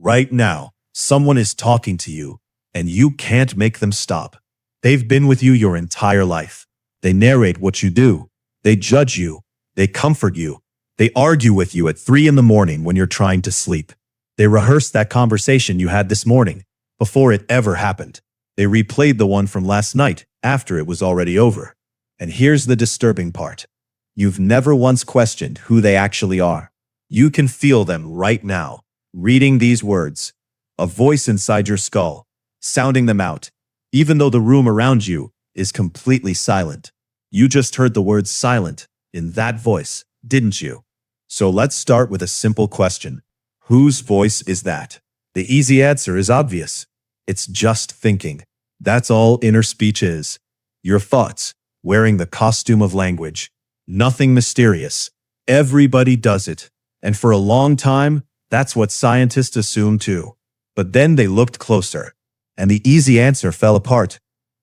Right now, someone is talking to you, and you can't make them stop. They've been with you your entire life. They narrate what you do. They judge you. They comfort you. They argue with you at 3 in the morning when you're trying to sleep. They rehearse that conversation you had this morning, before it ever happened. They replayed the one from last night, after it was already over. And here's the disturbing part. You've never once questioned who they actually are. You can feel them right now, reading these words. A voice inside your skull, sounding them out, even though the room around you is completely silent. You just heard the word silent in that voice, didn't you? So let's start with a simple question. Whose voice is that? The easy answer is obvious. It's just thinking. That's all inner speech is. Your thoughts, wearing the costume of language. Nothing mysterious. Everybody does it. And for a long time, that's what scientists assumed too. But then they looked closer, and the easy answer fell apart.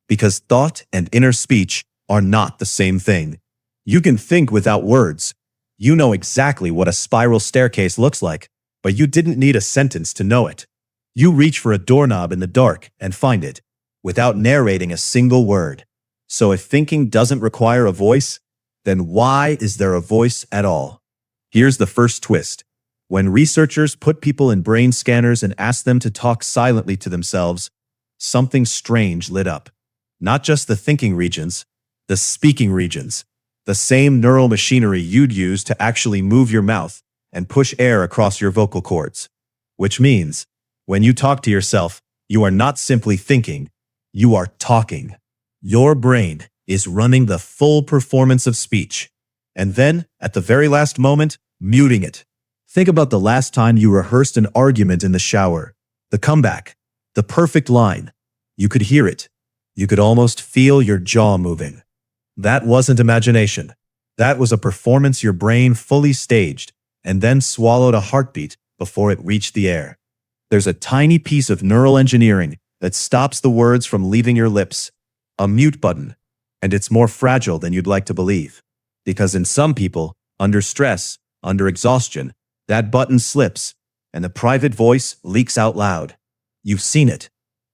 Because thought and inner speech are not the same thing. You can think without words. You know exactly what a spiral staircase looks like, but you didn't need a sentence to know it. You reach for a doorknob in the dark and find it, without narrating a single word. So if thinking doesn't require a voice, then why is there a voice at all? Here's the first twist. When researchers put people in brain scanners and asked them to talk silently to themselves, something strange lit up. Not just the thinking regions, the speaking regions, the same neural machinery you'd use to actually move your mouth and push air across your vocal cords. Which means, when you talk to yourself, you are not simply thinking, you are talking. Your brain is running the full performance of speech, and then, at the very last moment, muting it. Think about the last time you rehearsed an argument in the shower. The comeback, the perfect line. You could hear it. You could almost feel your jaw moving. That wasn't imagination. That was a performance your brain fully staged and then swallowed a heartbeat before it reached the air. There's a tiny piece of neural engineering that stops the words from leaving your lips, a mute button, and it's more fragile than you'd like to believe. Because in some people, under stress, under exhaustion, that button slips and the private voice leaks out loud. You've seen it.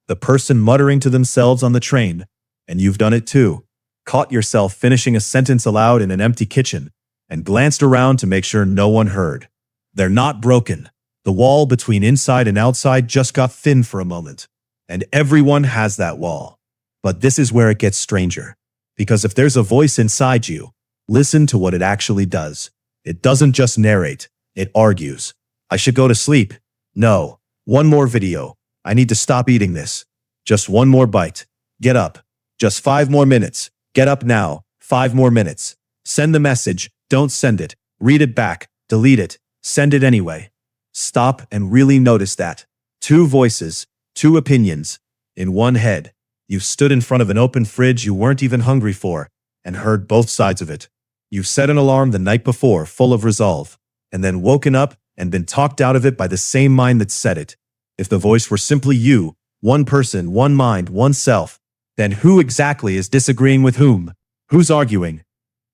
The person muttering to themselves on the train, and you've done it too. Caught yourself finishing a sentence aloud in an empty kitchen and glanced around to make sure no one heard. They're not broken. The wall between inside and outside just got thin for a moment. And everyone has that wall. But this is where it gets stranger. Because if there's a voice inside you, listen to what it actually does. It doesn't just narrate, it argues. I should go to sleep. No. One more video. I need to stop eating this. Just one more bite. Get up. Just 5 more minutes. Get up now. 5 more minutes. Send the message. Don't send it. Read it back. Delete it. Send it anyway. Stop and really notice that. 2 voices, 2 opinions, in one head. You've stood in front of an open fridge you weren't even hungry for and heard both sides of it. You've set an alarm the night before full of resolve and then woken up and been talked out of it by the same mind that said it. If the voice were simply you, one person, one mind, one self, then who exactly is disagreeing with whom? Who's arguing?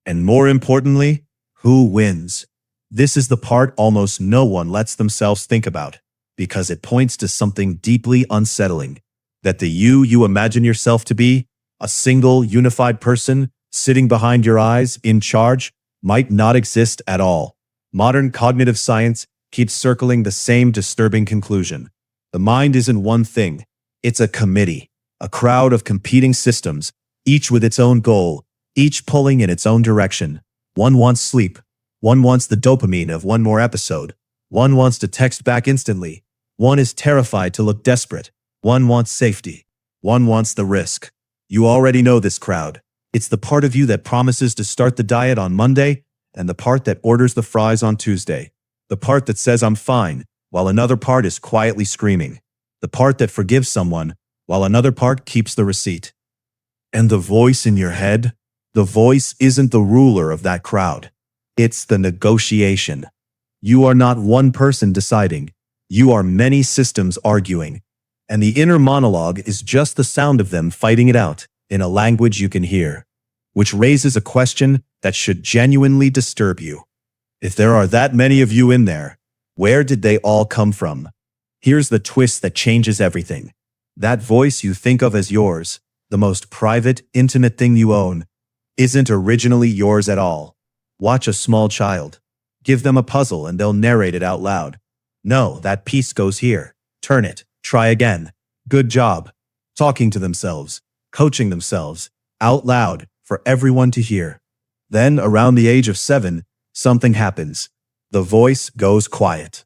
And more importantly, who wins? This is the part almost no one lets themselves think about, because it points to something deeply unsettling. That the you imagine yourself to be, a single, unified person, sitting behind your eyes, in charge, might not exist at all. Modern cognitive science keeps circling the same disturbing conclusion. The mind isn't one thing. It's a committee, a crowd of competing systems, each with its own goal, each pulling in its own direction. One wants sleep. One wants the dopamine of one more episode. One wants to text back instantly. One is terrified to look desperate. One wants safety. One wants the risk. You already know this crowd. It's the part of you that promises to start the diet on Monday and the part that orders the fries on Tuesday. The part that says I'm fine while another part is quietly screaming. The part that forgives someone while another part keeps the receipt. And the voice in your head? The voice isn't the ruler of that crowd. It's the negotiation. You are not one person deciding. You are many systems arguing. And the inner monologue is just the sound of them fighting it out in a language you can hear. Which raises a question that should genuinely disturb you. If there are that many of you in there, where did they all come from? Here's the twist that changes everything. That voice you think of as yours, the most private, intimate thing you own, isn't originally yours at all. Watch a small child. Give them a puzzle and they'll narrate it out loud. No, that piece goes here. Turn it. Try again. Good job. Talking to themselves, coaching themselves, out loud, for everyone to hear. Then, around the age of 7, something happens. The voice goes quiet.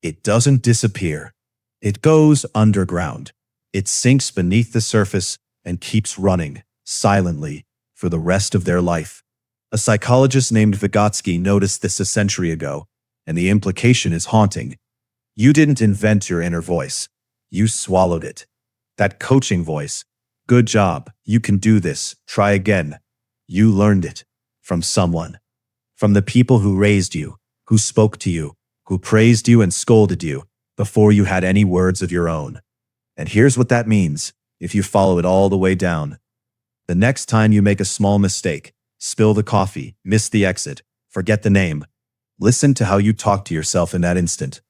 It doesn't disappear. It goes underground. It sinks beneath the surface and keeps running, silently, for the rest of their life. A psychologist named Vygotsky noticed this a century ago, and the implication is haunting. You didn't invent your inner voice. You swallowed it. That coaching voice. Good job. You can do this. Try again. You learned it. From someone. From the people who raised you, who spoke to you, who praised you and scolded you before you had any words of your own. And here's what that means, if you follow it all the way down. The next time you make a small mistake, spill the coffee, miss the exit, forget the name, listen to how you talk to yourself in that instant.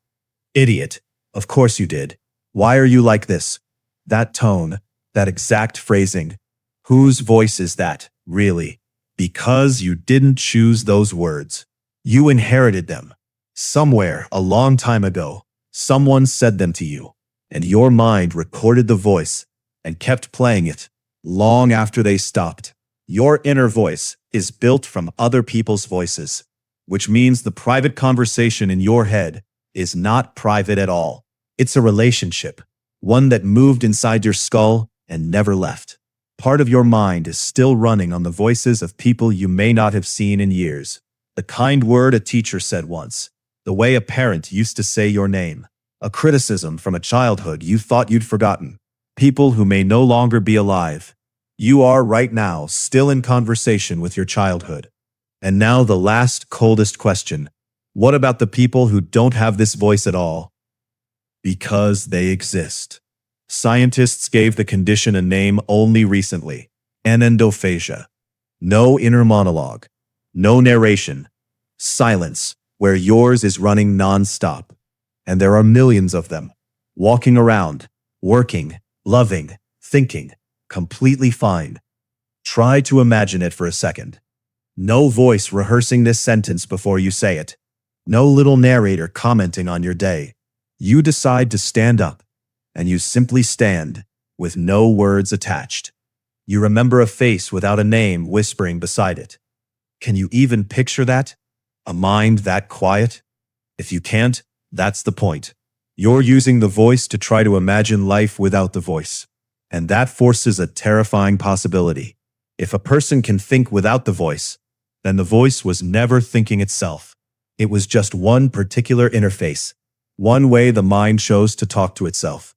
Idiot. Of course you did. Why are you like this? That tone, that exact phrasing. Whose voice is that, really? Because you didn't choose those words. You inherited them. Somewhere, a long time ago, someone said them to you, and your mind recorded the voice and kept playing it long after they stopped. Your inner voice is built from other people's voices, which means the private conversation in your head is not private at all. It's a relationship, one that moved inside your skull and never left. Part of your mind is still running on the voices of people you may not have seen in years. The kind word a teacher said once, the way a parent used to say your name, a criticism from a childhood you thought you'd forgotten, people who may no longer be alive. You are right now still in conversation with your childhood. And now the last, coldest question. What about the people who don't have this voice at all? Because they exist. Scientists gave the condition a name only recently. Anendophasia. No inner monologue. No narration. Silence, where yours is running non-stop. And there are millions of them. Walking around, working, loving, thinking, completely fine. Try to imagine it for a second. No voice rehearsing this sentence before you say it. No little narrator commenting on your day. You decide to stand up, and you simply stand, with no words attached. You remember a face without a name whispering beside it. Can you even picture that? A mind that quiet? If you can't, that's the point. You're using the voice to try to imagine life without the voice. And that forces a terrifying possibility. If a person can think without the voice, then the voice was never thinking itself. It was just one particular interface, one way the mind chose to talk to itself.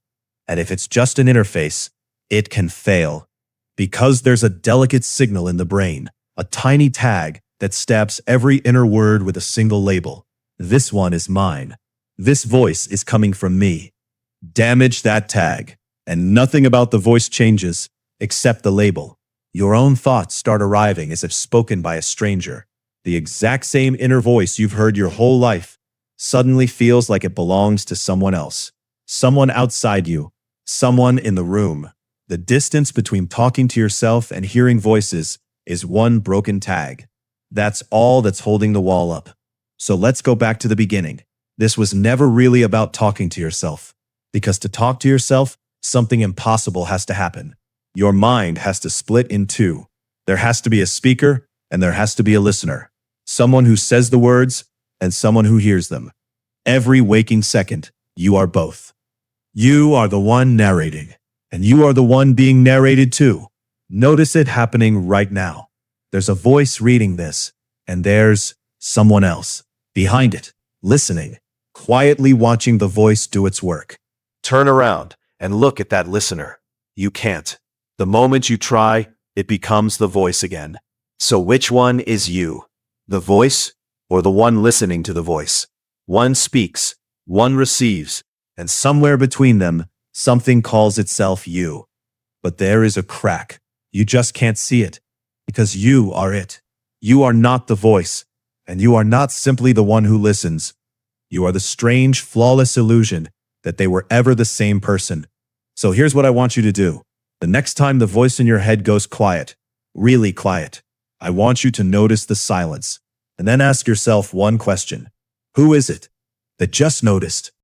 And if it's just an interface, it can fail. Because there's a delicate signal in the brain, a tiny tag that stamps every inner word with a single label. This one is mine. This voice is coming from me. Damage that tag, and nothing about the voice changes, except the label. Your own thoughts start arriving as if spoken by a stranger. The exact same inner voice you've heard your whole life suddenly feels like it belongs to someone else. Someone outside you. Someone in the room. The distance between talking to yourself and hearing voices is one broken tag. That's all that's holding the wall up. So let's go back to the beginning. This was never really about talking to yourself. Because to talk to yourself, something impossible has to happen. Your mind has to split in two. There has to be a speaker, and there has to be a listener. Someone who says the words, and someone who hears them. Every waking second, you are both. You are the one narrating, and you are the one being narrated to. Notice it happening right now. There's a voice reading this, and there's someone else behind it, listening, quietly watching the voice do its work. Turn around and look at that listener. You can't. The moment you try, it becomes the voice again. So which one is you? The voice or the one listening to the voice? One speaks, one receives, and somewhere between them, something calls itself you. But there is a crack. You just can't see it, because you are it. You are not the voice, and you are not simply the one who listens. You are the strange, flawless illusion that they were ever the same person. So here's what I want you to do. The next time the voice in your head goes quiet, really quiet, I want you to notice the silence and then ask yourself one question. Who is it that just noticed?